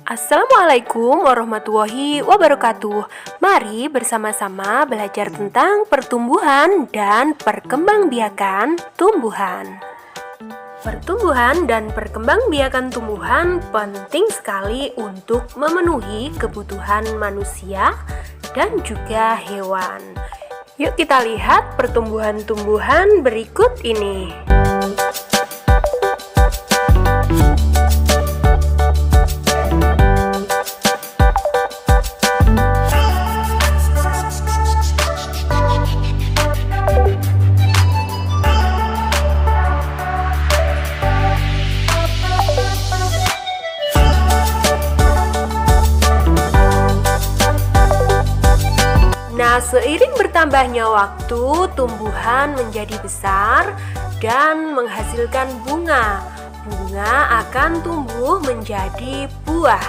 Assalamualaikum warahmatullahi wabarakatuh. Mari bersama-sama belajar tentang pertumbuhan dan perkembangbiakan tumbuhan. Pertumbuhan dan perkembangbiakan tumbuhan penting sekali untuk memenuhi kebutuhan manusia dan juga hewan. Yuk kita lihat pertumbuhan-tumbuhan berikut ini. Nah, seiring bertambahnya waktu, tumbuhan menjadi besar dan menghasilkan bunga. Bunga akan tumbuh menjadi buah.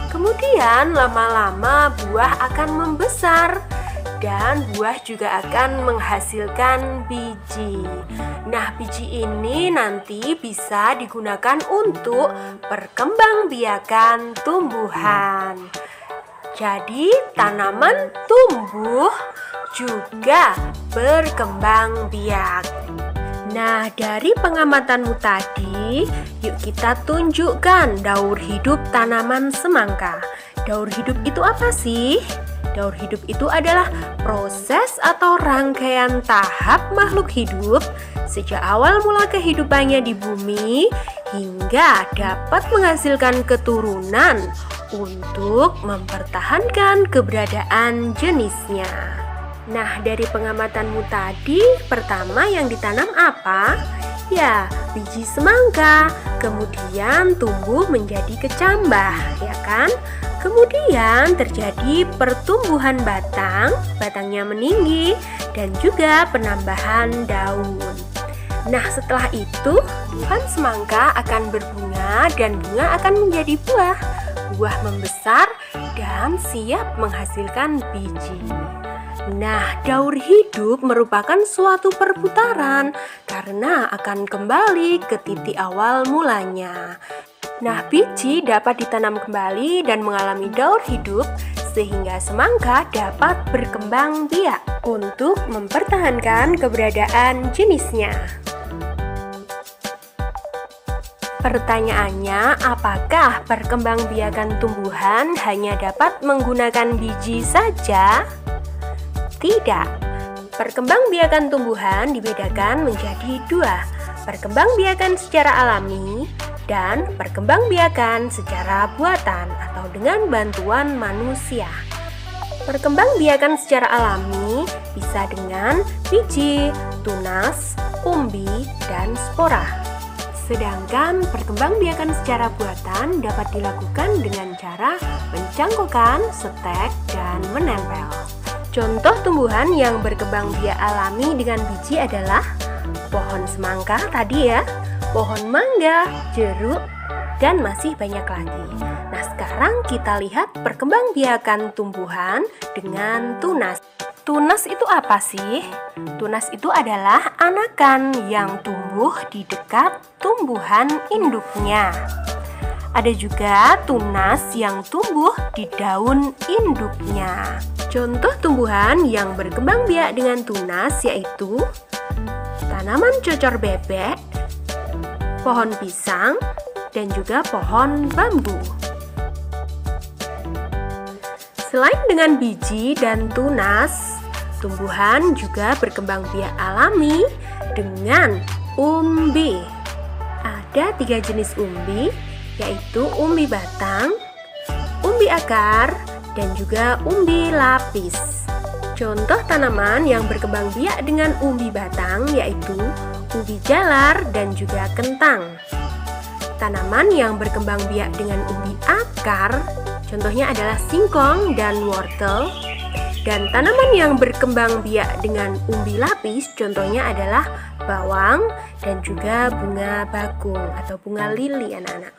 Kemudian lama-lama buah akan membesar dan buah juga akan menghasilkan biji. Nah, biji ini nanti bisa digunakan untuk perkembangbiakan tumbuhan. Jadi, tanaman tumbuh juga berkembang biak. Nah, dari pengamatanmu tadi, yuk kita tunjukkan daur hidup tanaman semangka. Daur hidup itu apa sih? Daur hidup itu adalah proses atau rangkaian tahap makhluk hidup sejak awal mula kehidupannya di bumi hingga dapat menghasilkan keturunan untuk mempertahankan keberadaan jenisnya. Nah, dari pengamatanmu tadi, pertama yang ditanam apa? Ya, biji semangka, kemudian tumbuh menjadi kecambah, ya kan? Kemudian terjadi pertumbuhan batang, batangnya meninggi, dan juga penambahan daun. Nah, setelah itu, buah semangka akan berbunga dan bunga akan menjadi buah. Buah membesar dan siap menghasilkan biji. Nah, daur hidup merupakan suatu perputaran karena akan kembali ke titik awal mulanya. Nah, biji dapat ditanam kembali dan mengalami daur hidup sehingga semangka dapat berkembang biak untuk mempertahankan keberadaan jenisnya. Pertanyaannya, apakah perkembangbiakan tumbuhan hanya dapat menggunakan biji saja? Tidak. Perkembangbiakan tumbuhan dibedakan menjadi dua, perkembangbiakan secara alami dan perkembangbiakan secara buatan atau dengan bantuan manusia. Perkembangbiakan secara alami bisa dengan biji, tunas, umbi, dan spora. Sedangkan perkembangbiakan secara buatan dapat dilakukan dengan cara mencangkokkan, setek, dan menempel. Contoh tumbuhan yang berkembang biak alami dengan biji adalah pohon semangka tadi ya, pohon mangga, jeruk, dan masih banyak lagi. Nah, sekarang kita lihat perkembangbiakan tumbuhan dengan tunas. Tunas itu apa sih? Tunas itu adalah anakan yang tumbuh di dekat tumbuhan induknya. Ada juga tunas yang tumbuh di daun induknya. Contoh tumbuhan yang berkembang biak dengan tunas yaitu tanaman cocor bebek, pohon pisang, dan juga pohon bambu. Selain dengan biji dan tunas, tumbuhan juga berkembang biak alami dengan umbi. Ada 3 jenis umbi, yaitu umbi batang, umbi akar, dan juga umbi lapis. Contoh tanaman yang berkembang biak dengan umbi batang yaitu umbi jalar dan juga kentang. Tanaman yang berkembang biak dengan umbi akar contohnya adalah singkong dan wortel. Dan tanaman yang berkembang biak dengan umbi lapis contohnya adalah bawang dan juga bunga bakung atau bunga lili anak-anak.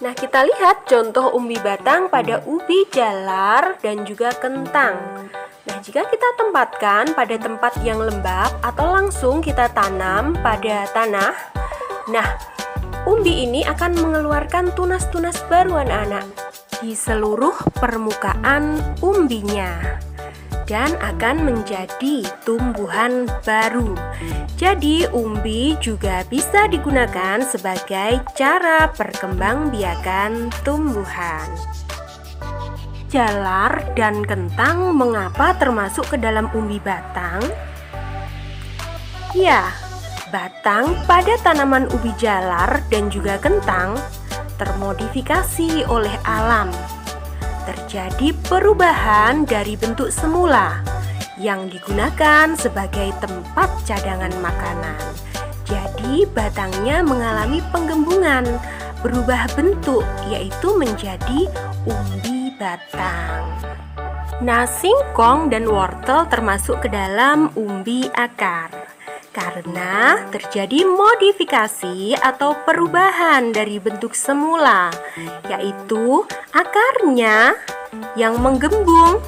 Nah, kita lihat contoh umbi batang pada ubi jalar dan juga kentang. Nah, jika kita tempatkan pada tempat yang lembab atau langsung kita tanam pada tanah, nah, umbi ini akan mengeluarkan tunas-tunas baru anak-anak di seluruh permukaan umbinya dan akan menjadi tumbuhan baru. Jadi umbi juga bisa digunakan sebagai cara perkembangbiakan tumbuhan. Jalar dan kentang mengapa termasuk ke dalam umbi batang? Ya, batang pada tanaman ubi jalar dan juga kentang termodifikasi oleh alam. Terjadi perubahan dari bentuk semula yang digunakan sebagai tempat cadangan makanan. Jadi batangnya mengalami penggembungan, berubah bentuk, yaitu menjadi umbi batang. Nah, singkong dan wortel termasuk ke dalam umbi akar karena terjadi modifikasi atau perubahan dari bentuk semula, yaitu akarnya yang menggembung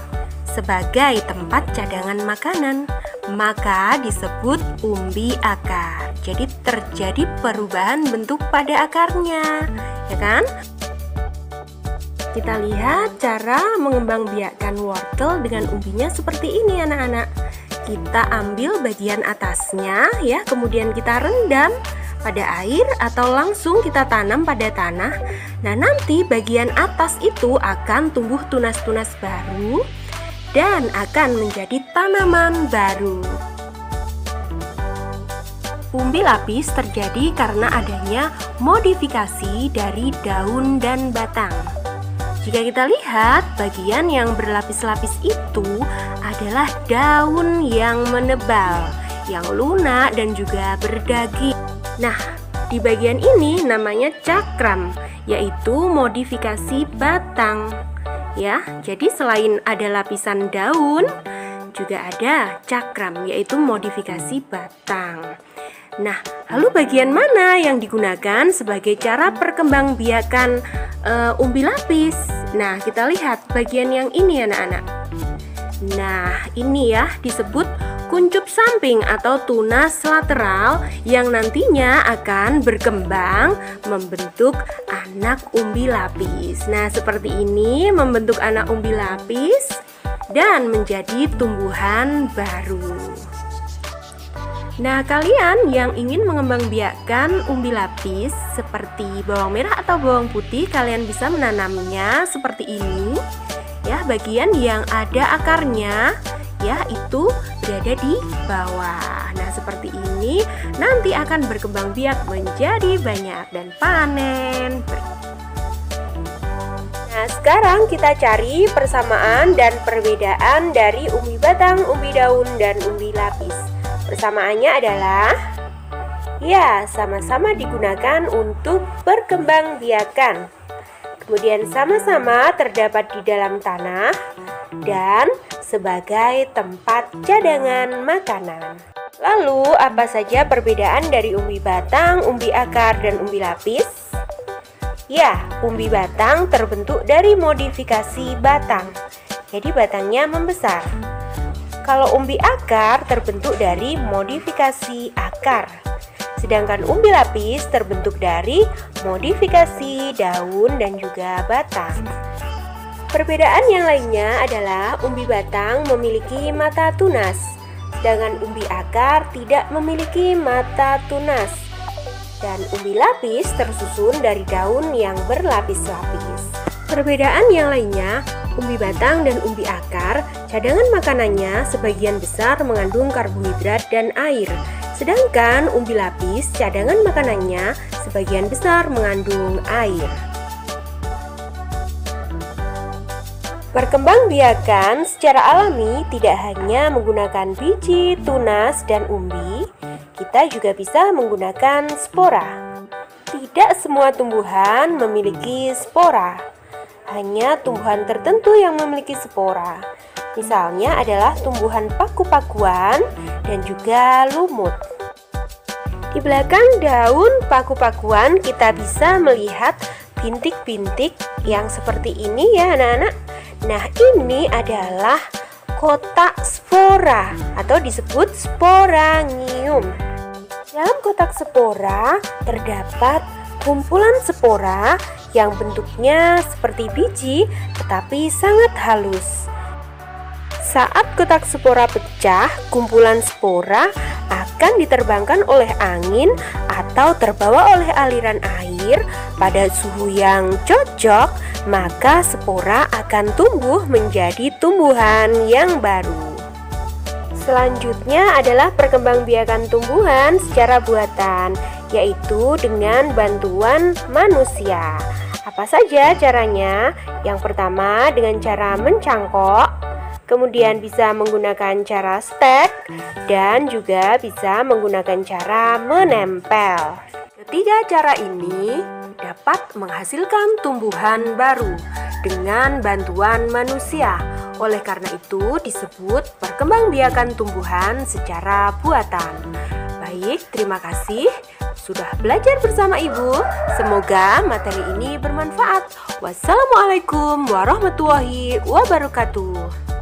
sebagai tempat cadangan makanan, maka disebut umbi akar. Jadi terjadi perubahan bentuk pada akarnya, ya kan? Kita lihat cara mengembangbiakkan wortel dengan umbinya seperti ini anak-anak. Kita ambil bagian atasnya ya, kemudian kita rendam pada air atau langsung kita tanam pada tanah. Nah, nanti bagian atas itu akan tumbuh tunas-tunas baru dan akan menjadi tanaman baru. Umbi lapis terjadi karena adanya modifikasi dari daun dan batang. Jika kita lihat, bagian yang berlapis-lapis itu adalah daun yang menebal, yang lunak dan juga berdaging. Nah, di bagian ini namanya cakram, yaitu modifikasi batang. Ya, jadi selain ada lapisan daun, juga ada cakram, yaitu modifikasi batang. Nah, lalu bagian mana yang digunakan sebagai cara perkembangbiakan umbi lapis? Nah, kita lihat bagian yang ini anak-anak. Nah, ini ya disebut kuncup samping atau tunas lateral yang nantinya akan berkembang membentuk anak umbi lapis. Nah, seperti ini membentuk anak umbi lapis dan menjadi tumbuhan baru. Nah, kalian yang ingin mengembangbiakkan umbi lapis seperti bawang merah atau bawang putih, kalian bisa menanamnya seperti ini. Ya, bagian yang ada akarnya ya itu berada di bawah. Nah, seperti ini nanti akan berkembang biak menjadi banyak dan panen. Nah, sekarang kita cari persamaan dan perbedaan dari umbi batang, umbi daun, dan umbi lapis. Persamaannya adalah ya, sama-sama digunakan untuk berkembangbiakan. Kemudian sama-sama terdapat di dalam tanah dan sebagai tempat cadangan makanan. Lalu, apa saja perbedaan dari umbi batang, umbi akar, dan umbi lapis? Ya, umbi batang terbentuk dari modifikasi batang. Jadi batangnya membesar. Kalau umbi akar terbentuk dari modifikasi akar. Sedangkan umbi lapis terbentuk dari modifikasi daun dan juga batang. Perbedaan yang lainnya adalah umbi batang memiliki mata tunas, sedangkan umbi akar tidak memiliki mata tunas. Dan umbi lapis tersusun dari daun yang berlapis-lapis. Perbedaan yang lainnya, umbi batang dan umbi akar, cadangan makanannya sebagian besar mengandung karbohidrat dan air. Sedangkan umbi lapis, cadangan makanannya sebagian besar mengandung air. Perkembangbiakan secara alami tidak hanya menggunakan biji, tunas, dan umbi, kita juga bisa menggunakan spora. Tidak semua tumbuhan memiliki spora. Hanya tumbuhan tertentu yang memiliki spora. Misalnya adalah tumbuhan paku-pakuan dan juga lumut. Di belakang daun paku-pakuan kita bisa melihat bintik-bintik yang seperti ini ya anak-anak. Nah, ini adalah kotak spora atau disebut sporangium. Dalam kotak spora terdapat kumpulan spora yang bentuknya seperti biji tetapi sangat halus. Saat kotak spora pecah, kumpulan spora akan diterbangkan oleh angin atau terbawa oleh aliran air pada suhu yang cocok, maka spora akan tumbuh menjadi tumbuhan yang baru. Selanjutnya adalah perkembangbiakan tumbuhan secara buatan, yaitu dengan bantuan manusia. Apa saja caranya? Yang pertama dengan cara mencangkok, kemudian bisa menggunakan cara stek, dan juga bisa menggunakan cara menempel. Ketiga cara ini dapat menghasilkan tumbuhan baru dengan bantuan manusia. Oleh karena itu disebut perkembangbiakan tumbuhan secara buatan. Baik, terima kasih sudah belajar bersama Ibu. Semoga materi ini bermanfaat. Wassalamualaikum warahmatullahi wabarakatuh.